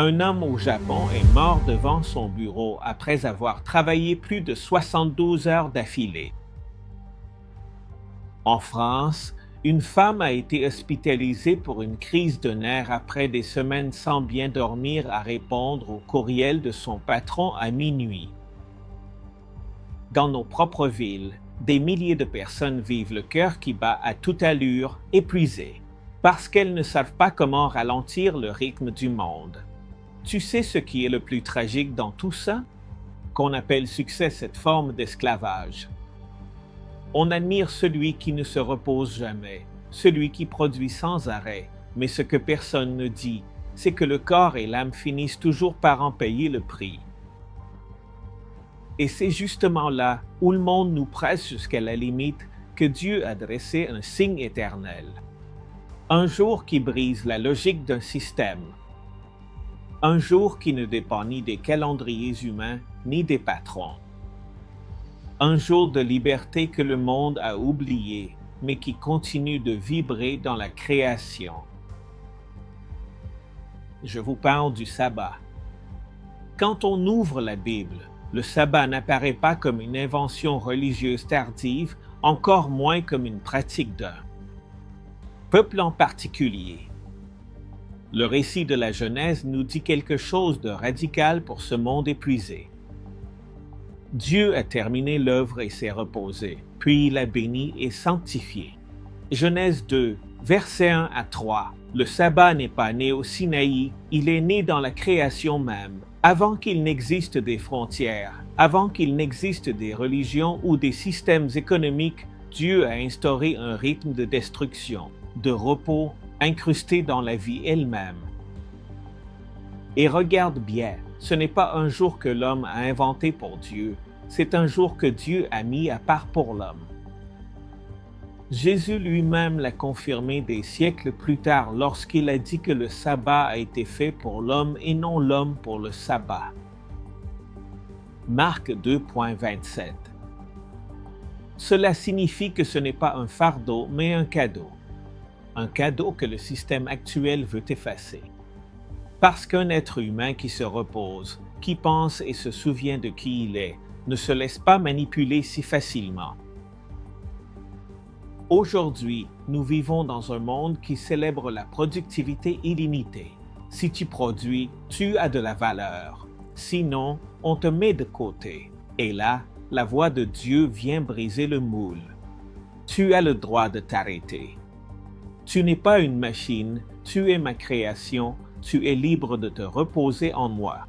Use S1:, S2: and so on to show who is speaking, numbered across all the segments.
S1: Un homme au Japon est mort devant son bureau après avoir travaillé plus de 72 heures d'affilée. En France, une femme a été hospitalisée pour une crise de nerfs après des semaines sans bien dormir à répondre au courriel de son patron à minuit. Dans nos propres villes, des milliers de personnes vivent le cœur qui bat à toute allure, épuisées, parce qu'elles ne savent pas comment ralentir le rythme du monde. Tu sais ce qui est le plus tragique dans tout ça? Qu'on appelle succès cette forme d'esclavage. On admire celui qui ne se repose jamais, celui qui produit sans arrêt, mais ce que personne ne dit, c'est que le corps et l'âme finissent toujours par en payer le prix. Et c'est justement là où le monde nous presse jusqu'à la limite que Dieu a dressé un signe éternel. Un jour qui brise la logique d'un système. Un jour qui ne dépend ni des calendriers humains ni des patrons. Un jour de liberté que le monde a oublié, mais qui continue de vibrer dans la création. Je vous parle du sabbat. Quand on ouvre la Bible, le sabbat n'apparaît pas comme une invention religieuse tardive, encore moins comme une pratique d'un peuple en particulier. Le récit de la Genèse nous dit quelque chose de radical pour ce monde épuisé. Dieu a terminé l'œuvre et s'est reposé, puis il a béni et sanctifié. Genèse 2, versets 1 à 3. Le sabbat n'est pas né au Sinaï, il est né dans la création même, avant qu'il n'existe des frontières, avant qu'il n'existe des religions ou des systèmes économiques. Dieu a instauré un rythme de destruction, de repos, incrusté dans la vie elle-même. Et regarde bien, ce n'est pas un jour que l'homme a inventé pour Dieu, c'est un jour que Dieu a mis à part pour l'homme. Jésus lui-même l'a confirmé des siècles plus tard lorsqu'il a dit que le sabbat a été fait pour l'homme et non l'homme pour le sabbat. Marc 2.27. Cela signifie que ce n'est pas un fardeau, mais un cadeau. Un cadeau que le système actuel veut effacer. Parce qu'un être humain qui se repose, qui pense et se souvient de qui il est, ne se laisse pas manipuler si facilement. Aujourd'hui, nous vivons dans un monde qui célèbre la productivité illimitée. Si tu produis, tu as de la valeur. Sinon, on te met de côté. Et là, la voix de Dieu vient briser le moule. Tu as le droit de t'arrêter. Tu n'es pas une machine, tu es ma création, tu es libre de te reposer en moi.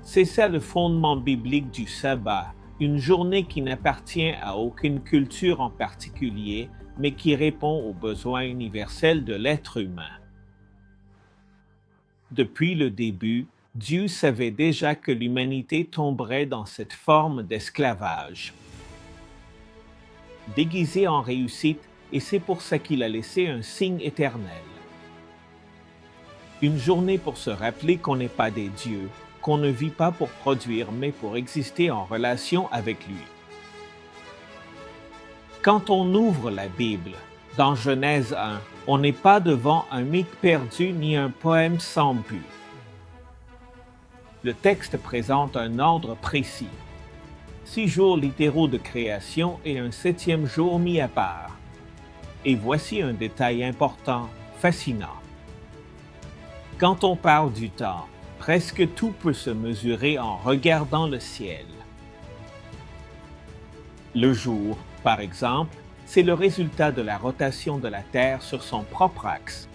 S1: C'est ça le fondement biblique du sabbat, une journée qui n'appartient à aucune culture en particulier, mais qui répond aux besoins universels de l'être humain. Depuis le début, Dieu savait déjà que l'humanité tomberait dans cette forme d'esclavage. Déguisé en réussite, et c'est pour ça qu'il a laissé un signe éternel. Une journée pour se rappeler qu'on n'est pas des dieux, qu'on ne vit pas pour produire, mais pour exister en relation avec lui. Quand on ouvre la Bible, dans Genèse 1, on n'est pas devant un mythe perdu ni un poème sans but. Le texte présente un ordre précis. 6 jours littéraux de création et un 7e jour mis à part. Et voici un détail important, fascinant. Quand on parle du temps, presque tout peut se mesurer en regardant le ciel. Le jour, par exemple, c'est le résultat de la rotation de la Terre sur son propre axe.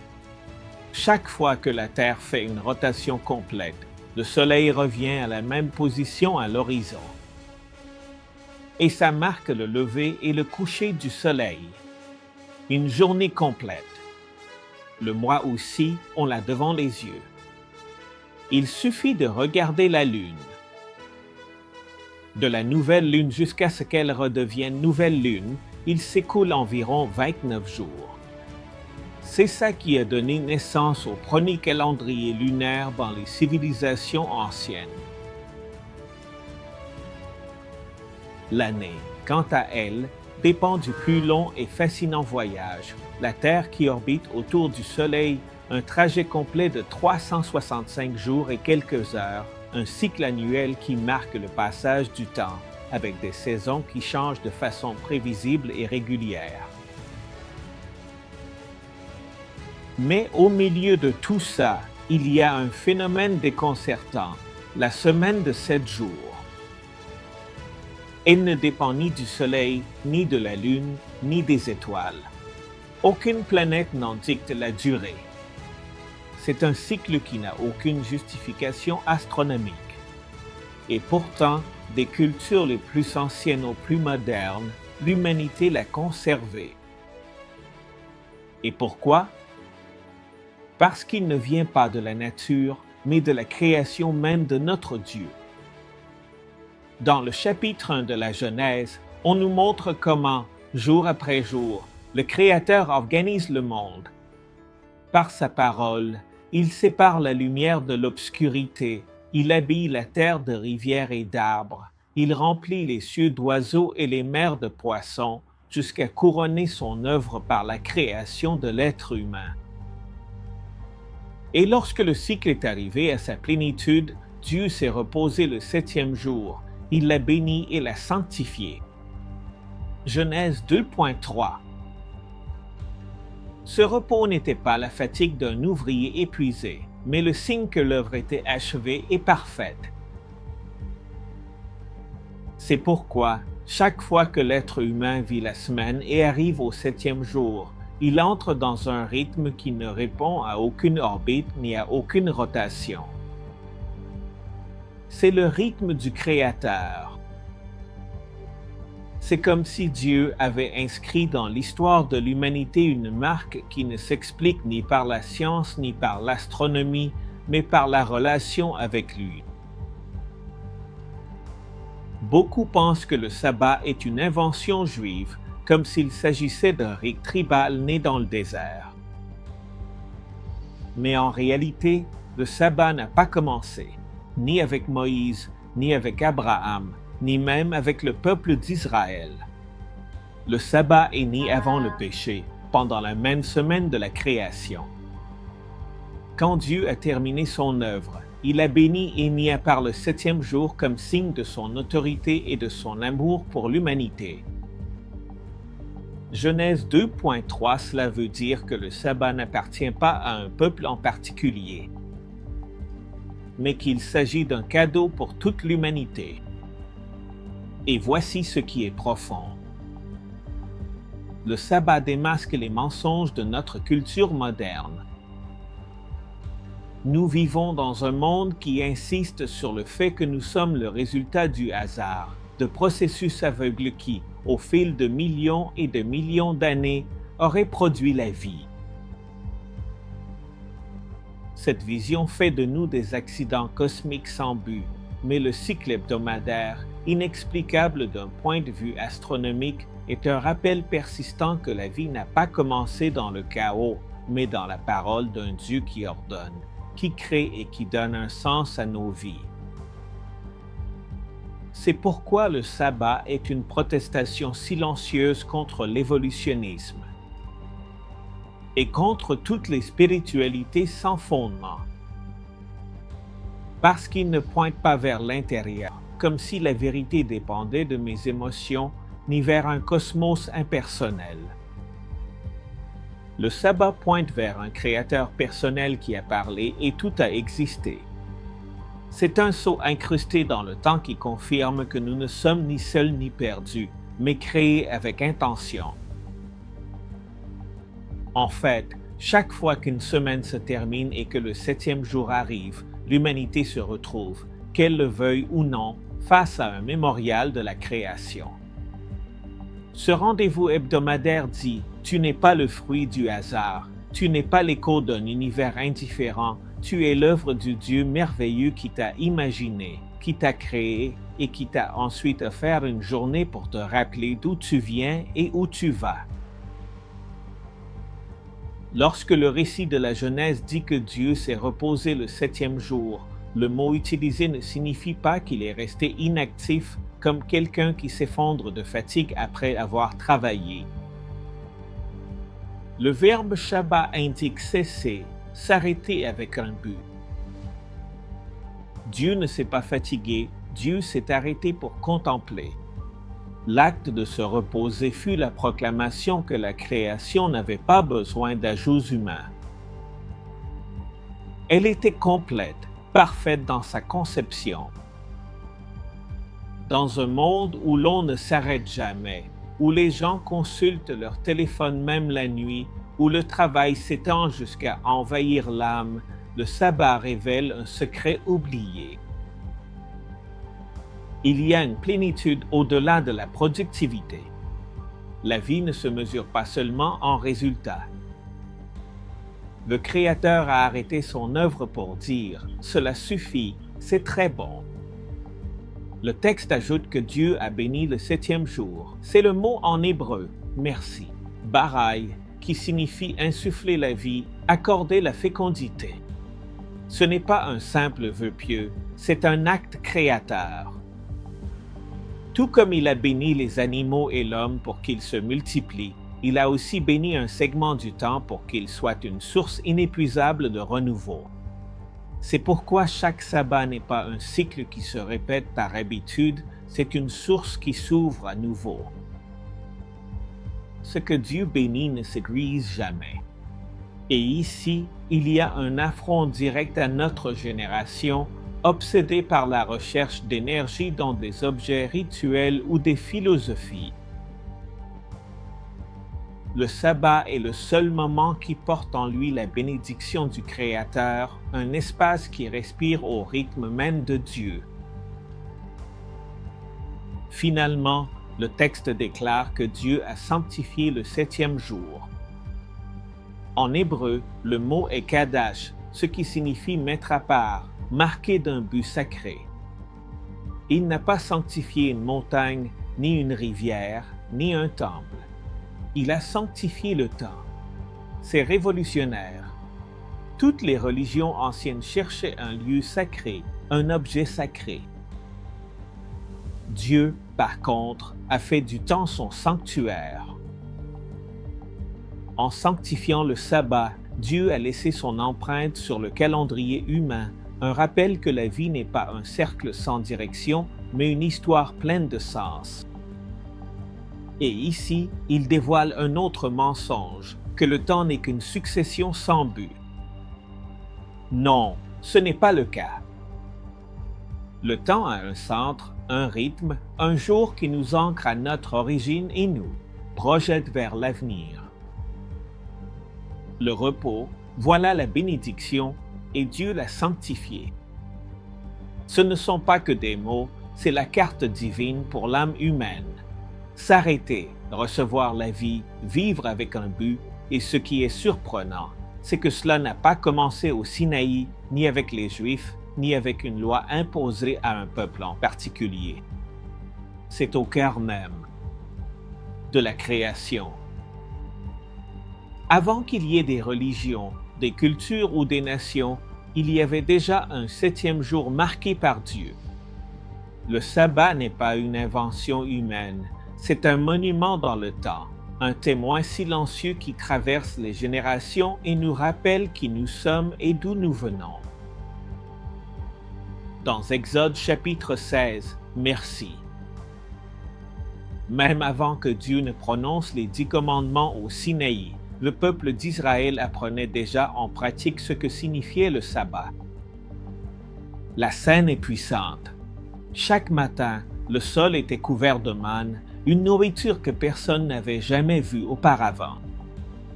S1: Chaque fois que la Terre fait une rotation complète, le Soleil revient à la même position à l'horizon. Et ça marque le lever et le coucher du Soleil. Une journée complète. Le mois aussi, on l'a devant les yeux. Il suffit de regarder la Lune. De la nouvelle Lune jusqu'à ce qu'elle redevienne nouvelle Lune, il s'écoule environ 29 jours. C'est ça qui a donné naissance au premier calendrier lunaire dans les civilisations anciennes. L'année, quant à elle, dépend du plus long et fascinant voyage, la Terre qui orbite autour du Soleil un trajet complet de 365 jours et quelques heures, un cycle annuel qui marque le passage du temps, avec des saisons qui changent de façon prévisible et régulière. Mais au milieu de tout ça, il y a un phénomène déconcertant, la semaine de 7 jours. Elle ne dépend ni du Soleil, ni de la Lune, ni des étoiles. Aucune planète n'en dicte la durée. C'est un cycle qui n'a aucune justification astronomique. Et pourtant, des cultures les plus anciennes aux plus modernes, l'humanité l'a conservé. Et pourquoi? Parce qu'il ne vient pas de la nature, mais de la création même de notre Dieu. Dans le chapitre 1 de la Genèse, on nous montre comment, jour après jour, le Créateur organise le monde. Par sa parole, il sépare la lumière de l'obscurité, il habille la terre de rivières et d'arbres, il remplit les cieux d'oiseaux et les mers de poissons, jusqu'à couronner son œuvre par la création de l'être humain. Et lorsque le cycle est arrivé à sa plénitude, Dieu s'est reposé le 7e jour, il l'a béni et l'a sanctifié. Genèse 2.3. Ce repos n'était pas la fatigue d'un ouvrier épuisé, mais le signe que l'œuvre était achevée et parfaite. C'est pourquoi, chaque fois que l'être humain vit la semaine et arrive au 7e jour, il entre dans un rythme qui ne répond à aucune orbite ni à aucune rotation. C'est le rythme du Créateur. C'est comme si Dieu avait inscrit dans l'histoire de l'humanité une marque qui ne s'explique ni par la science ni par l'astronomie, mais par la relation avec lui. Beaucoup pensent que le sabbat est une invention juive, comme s'il s'agissait d'un rite tribal né dans le désert. Mais en réalité, le sabbat n'a pas commencé, ni avec Moïse, ni avec Abraham, ni même avec le peuple d'Israël. Le sabbat est né avant le péché, pendant la même semaine de la création. Quand Dieu a terminé son œuvre, il a béni et mis à part le 7e jour comme signe de son autorité et de son amour pour l'humanité. Genèse 2.3, cela veut dire que le sabbat n'appartient pas à un peuple en particulier, mais qu'il s'agit d'un cadeau pour toute l'humanité. Et voici ce qui est profond. Le sabbat démasque les mensonges de notre culture moderne. Nous vivons dans un monde qui insiste sur le fait que nous sommes le résultat du hasard, de processus aveugles qui, au fil de millions et de millions d'années, auraient produit la vie. Cette vision fait de nous des accidents cosmiques sans but, mais le cycle hebdomadaire, inexplicable d'un point de vue astronomique, est un rappel persistant que la vie n'a pas commencé dans le chaos, mais dans la parole d'un Dieu qui ordonne, qui crée et qui donne un sens à nos vies. C'est pourquoi le sabbat est une protestation silencieuse contre l'évolutionnisme et contre toutes les spiritualités sans fondement. Parce qu'il ne pointe pas vers l'intérieur, comme si la vérité dépendait de mes émotions, ni vers un cosmos impersonnel. Le sabbat pointe vers un créateur personnel qui a parlé et tout a existé. C'est un sceau incrusté dans le temps qui confirme que nous ne sommes ni seuls ni perdus, mais créés avec intention. En fait, chaque fois qu'une semaine se termine et que le 7e jour arrive, l'humanité se retrouve, qu'elle le veuille ou non, face à un mémorial de la création. Ce rendez-vous hebdomadaire dit « Tu n'es pas le fruit du hasard, tu n'es pas l'écho d'un univers indifférent, tu es l'œuvre du Dieu merveilleux qui t'a imaginé, qui t'a créé et qui t'a ensuite offert une journée pour te rappeler d'où tu viens et où tu vas. » Lorsque le récit de la Genèse dit que Dieu s'est reposé le 7e jour, le mot utilisé ne signifie pas qu'il est resté inactif comme quelqu'un qui s'effondre de fatigue après avoir travaillé. Le verbe Shabbat indique cesser, s'arrêter avec un but. Dieu ne s'est pas fatigué, Dieu s'est arrêté pour contempler. L'acte de se reposer fut la proclamation que la création n'avait pas besoin d'ajouts humains. Elle était complète, parfaite dans sa conception. Dans un monde où l'on ne s'arrête jamais, où les gens consultent leur téléphone même la nuit, où le travail s'étend jusqu'à envahir l'âme, le sabbat révèle un secret oublié. Il y a une plénitude au-delà de la productivité. La vie ne se mesure pas seulement en résultats. Le Créateur a arrêté son œuvre pour dire « Cela suffit, c'est très bon ». Le texte ajoute que Dieu a béni le 7e jour. C'est le mot en hébreu « merci », « barai », qui signifie insuffler la vie, accorder la fécondité. Ce n'est pas un simple vœu pieux, c'est un acte créateur. Tout comme il a béni les animaux et l'homme pour qu'ils se multiplient, il a aussi béni un segment du temps pour qu'il soit une source inépuisable de renouveau. C'est pourquoi chaque sabbat n'est pas un cycle qui se répète par habitude, c'est une source qui s'ouvre à nouveau. Ce que Dieu bénit ne se grise jamais. Et ici, il y a un affront direct à notre génération, obsédée par la recherche d'énergie dans des objets rituels ou des philosophies. Le sabbat est le seul moment qui porte en lui la bénédiction du Créateur, un espace qui respire au rythme même de Dieu. Finalement, le texte déclare que Dieu a sanctifié le 7e jour. En hébreu, le mot est kadash, ce qui signifie mettre à part, marqué d'un but sacré. Il n'a pas sanctifié une montagne, ni une rivière, ni un temple. Il a sanctifié le temps. C'est révolutionnaire. Toutes les religions anciennes cherchaient un lieu sacré, un objet sacré. Dieu, par contre, a fait du temps son sanctuaire. En sanctifiant le sabbat, Dieu a laissé son empreinte sur le calendrier humain, un rappel que la vie n'est pas un cercle sans direction, mais une histoire pleine de sens. Et ici, il dévoile un autre mensonge, que le temps n'est qu'une succession sans but. Non, ce n'est pas le cas. Le temps a un centre, un rythme, un jour qui nous ancre à notre origine et nous projette vers l'avenir. Le repos, voilà la bénédiction, et Dieu l'a sanctifié. Ce ne sont pas que des mots, c'est la carte divine pour l'âme humaine. S'arrêter, recevoir la vie, vivre avec un but, et ce qui est surprenant, c'est que cela n'a pas commencé au Sinaï, ni avec les Juifs, ni avec une loi imposée à un peuple en particulier. C'est au cœur même de la création. Avant qu'il y ait des religions, des cultures ou des nations, il y avait déjà un 7e jour marqué par Dieu. Le sabbat n'est pas une invention humaine, c'est un monument dans le temps, un témoin silencieux qui traverse les générations et nous rappelle qui nous sommes et d'où nous venons. Dans Exode chapitre 16, merci. Même avant que Dieu ne prononce les 10 commandements au Sinaï, le peuple d'Israël apprenait déjà en pratique ce que signifiait le sabbat. La scène est puissante. Chaque matin, le sol était couvert de manne, une nourriture que personne n'avait jamais vue auparavant.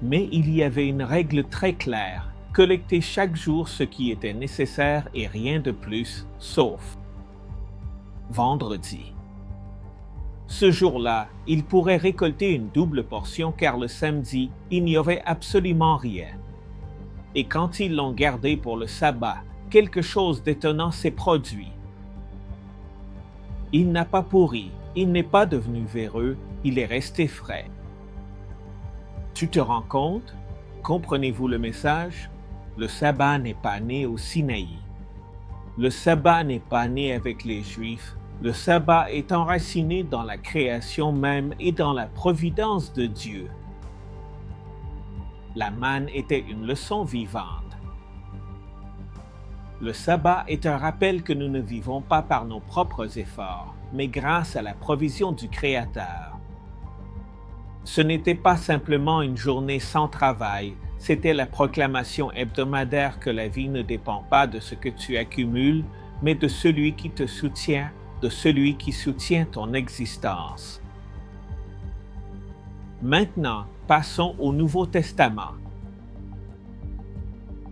S1: Mais il y avait une règle très claire, collecter chaque jour ce qui était nécessaire et rien de plus, sauf vendredi. Ce jour-là, ils pourraient récolter une double portion car le samedi, il n'y avait absolument rien. Et quand ils l'ont gardé pour le sabbat, quelque chose d'étonnant s'est produit. Il n'a pas pourri, il n'est pas devenu véreux, il est resté frais. Tu te rends compte? Comprenez-vous le message? Le sabbat n'est pas né au Sinaï. Le sabbat n'est pas né avec les Juifs. Le sabbat est enraciné dans la création même et dans la providence de Dieu. La manne était une leçon vivante. Le sabbat est un rappel que nous ne vivons pas par nos propres efforts, mais grâce à la provision du Créateur. Ce n'était pas simplement une journée sans travail, c'était la proclamation hebdomadaire que la vie ne dépend pas de ce que tu accumules, mais de celui qui te soutient, de celui qui soutient ton existence. Maintenant, passons au Nouveau Testament.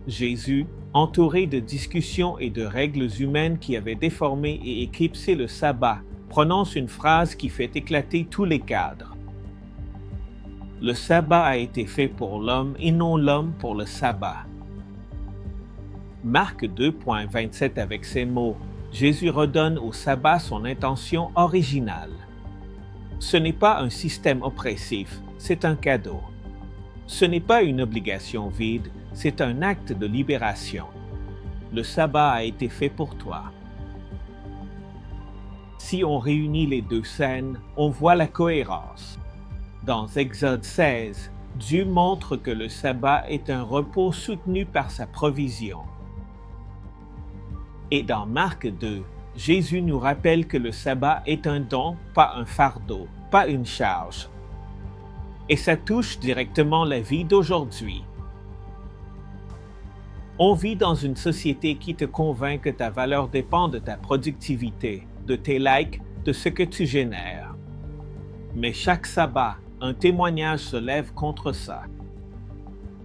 S1: Jésus, entouré de discussions et de règles humaines qui avaient déformé et éclipsé le sabbat, prononce une phrase qui fait éclater tous les cadres. Le sabbat a été fait pour l'homme et non l'homme pour le sabbat. Marc 2.27 avec ces mots, Jésus redonne au sabbat son intention originale. Ce n'est pas un système oppressif, c'est un cadeau. Ce n'est pas une obligation vide, c'est un acte de libération. Le sabbat a été fait pour toi. Si on réunit les deux scènes, on voit la cohérence. Dans Exode 16, Dieu montre que le sabbat est un repos soutenu par sa provision. Et dans Marc 2, Jésus nous rappelle que le sabbat est un don, pas un fardeau, pas une charge. Et ça touche directement la vie d'aujourd'hui. On vit dans une société qui te convainc que ta valeur dépend de ta productivité, de tes likes, de ce que tu génères. Mais chaque sabbat, un témoignage se lève contre ça.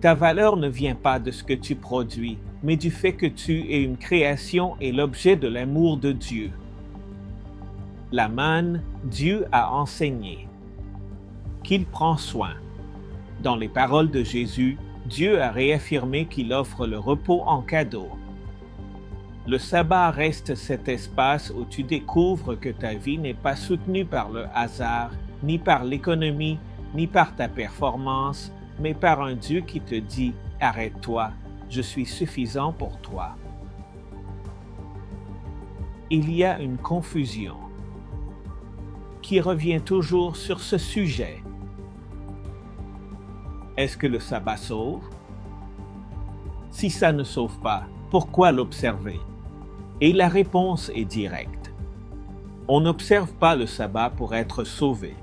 S1: Ta valeur ne vient pas de ce que tu produis, mais du fait que tu es une création et l'objet de l'amour de Dieu. La manne, Dieu a enseigné qu'il prend soin. Dans les paroles de Jésus, Dieu a réaffirmé qu'il offre le repos en cadeau. Le sabbat reste cet espace où tu découvres que ta vie n'est pas soutenue par le hasard, ni par l'économie, ni par ta performance, mais par un Dieu qui te dit « Arrête-toi, je suis suffisant pour toi ». Il y a une confusion qui revient toujours sur ce sujet. Est-ce que le sabbat sauve? Si ça ne sauve pas, pourquoi l'observer? Et la réponse est directe. On n'observe pas le sabbat pour être sauvé.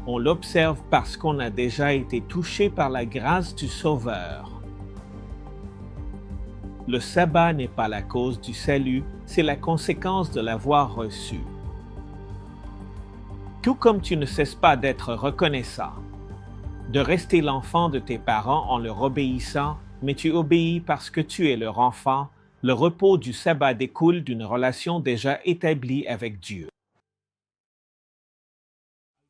S1: On l'observe parce qu'on a déjà été touché par la grâce du Sauveur. Le sabbat n'est pas la cause du salut, c'est la conséquence de l'avoir reçu. Tout comme tu ne cesses pas d'être reconnaissant, de rester l'enfant de tes parents en leur obéissant, mais tu obéis parce que tu es leur enfant, le repos du sabbat découle d'une relation déjà établie avec Dieu.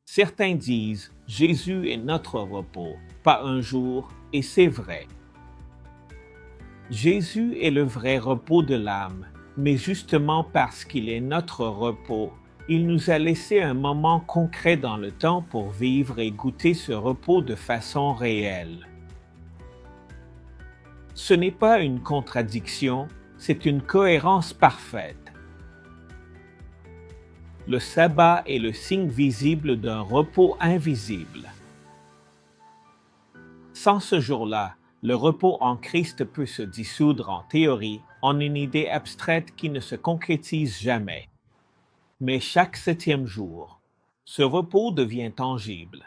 S1: Certains disent « Jésus est notre repos, pas un jour », et c'est vrai. Jésus est le vrai repos de l'âme, mais justement parce qu'il est notre repos, il nous a laissé un moment concret dans le temps pour vivre et goûter ce repos de façon réelle. Ce n'est pas une contradiction, c'est une cohérence parfaite. Le sabbat est le signe visible d'un repos invisible. Sans ce jour-là, le repos en Christ peut se dissoudre en théorie en une idée abstraite qui ne se concrétise jamais. Mais chaque 7e jour, ce repos devient tangible.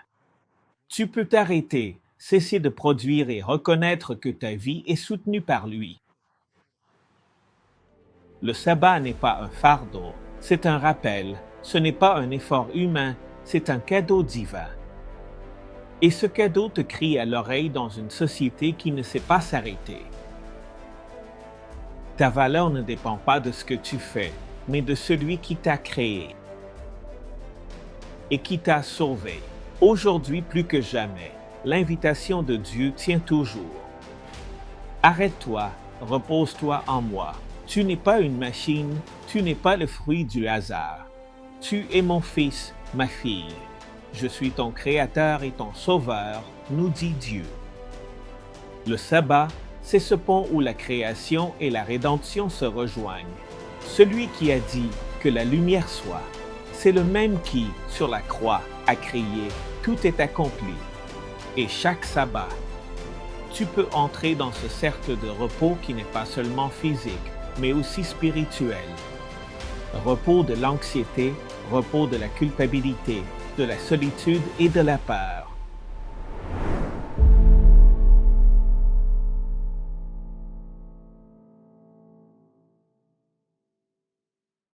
S1: Tu peux t'arrêter, cesser de produire et reconnaître que ta vie est soutenue par lui. Le sabbat n'est pas un fardeau, c'est un rappel, ce n'est pas un effort humain, c'est un cadeau divin. Et ce cadeau te crie à l'oreille dans une société qui ne sait pas s'arrêter. Ta valeur ne dépend pas de ce que tu fais, mais de celui qui t'a créé et qui t'a sauvé. Aujourd'hui plus que jamais, l'invitation de Dieu tient toujours. Arrête-toi, repose-toi en moi. Tu n'es pas une machine, tu n'es pas le fruit du hasard. Tu es mon fils, ma fille. Je suis ton créateur et ton sauveur, nous dit Dieu. Le sabbat, c'est ce pont où la création et la rédemption se rejoignent. Celui qui a dit que la lumière soit, c'est le même qui, sur la croix, a crié « Tout est accompli ». Et chaque sabbat, tu peux entrer dans ce cercle de repos qui n'est pas seulement physique, mais aussi spirituel. Repos de l'anxiété, repos de la culpabilité, de la solitude et de la peur.